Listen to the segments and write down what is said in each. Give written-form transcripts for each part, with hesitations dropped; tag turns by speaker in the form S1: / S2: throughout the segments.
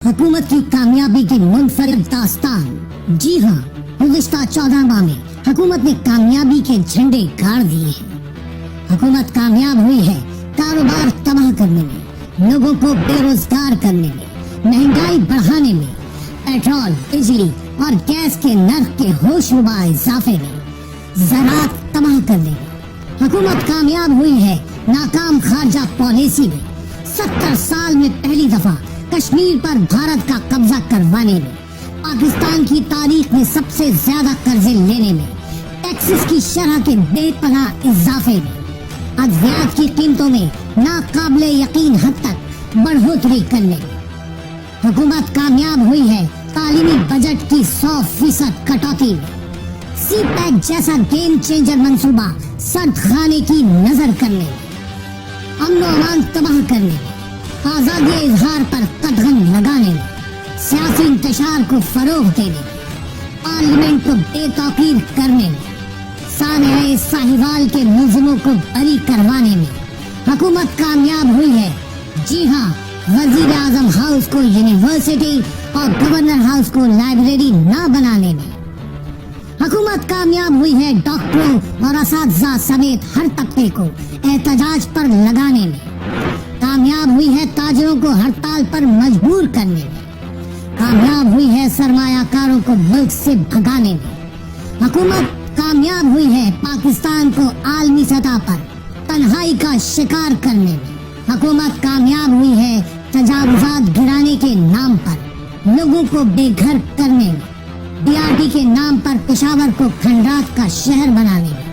S1: हुकूमत की कामयाबी की मुनफरिद दास्तान। जी हाँ, गुज़िश्ता 14 माह में हुकूमत ने कामयाबी के झंडे गाड़ दिए हैं। हुकूमत कामयाब हुई है कारोबार तबाह करने में, लोगों को बेरोजगार करने में, महंगाई बढ़ाने में, पेट्रोल, बिजली और गैस के नर्क के होशरुबा इजाफे में, ज़राअत तबाह करने में। हुकूमत कामयाब हुई है नाकाम खारजा पॉलिसी में, 70 साल में पहली दफा कश्मीर पर भारत का कब्जा करवाने में, पाकिस्तान की तारीख में सबसे ज्यादा कर्जे लेने में, टैक्सेस की शरह के बेपनाह इजाफे में, अद्वियात की कीमतों में नाकाबिले यकीन हद तक बढ़ोतरी करने में। हुकूमत कामयाब हुई है तालीमी बजट की 100% कटौती में, सी पैक जैसा गेम चेंजर मंसूबा सर्द खाने की नजर करने में, अमन व अमान तबाह करने में, आजादी इजहार पर कदम लगाने में, सियासी इंतशार को फरोग देने में, पार्लियामेंट को बेतौकीर करने में, साने साहिवाल के मुलजिमों को बरी करवाने में हुकूमत कामयाब हुई है। जी हाँ, वजीर आजम हाउस को यूनिवर्सिटी और गवर्नर हाउस को लाइब्रेरी ना बनाने में। हुकूमत कामयाब हुई है डॉक्टरों और असातिज़ा समेत हर तबके को एहतजाज पर लगाने में। कामयाब हुई है ताजरों को हड़ताल पर मजबूर करने में। कामयाब हुई है सरमायाकारों को मुल्क से भगाने में। हुकूमत कामयाब हुई है पाकिस्तान को आलमी सतह पर तन्हाई का शिकार करने में। हुकूमत कामयाब हुई है तजावुजात गिराने के नाम पर लोगों को बेघर करने में, DRT के नाम पर पेशावर को खंडात का शहर बनाने में,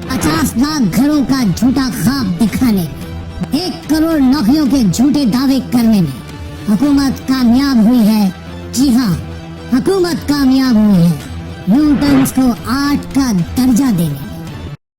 S1: 50 लाख घरों का झूठा ख्वाब दिखाने में, 1 करोड़ नौकरियों के झूठे दावे करने में हुकूमत कामयाब हुई है। जी हाँ, हुकूमत कामयाब हुई है न्यूटन्स को 8 का दर्जा देने में।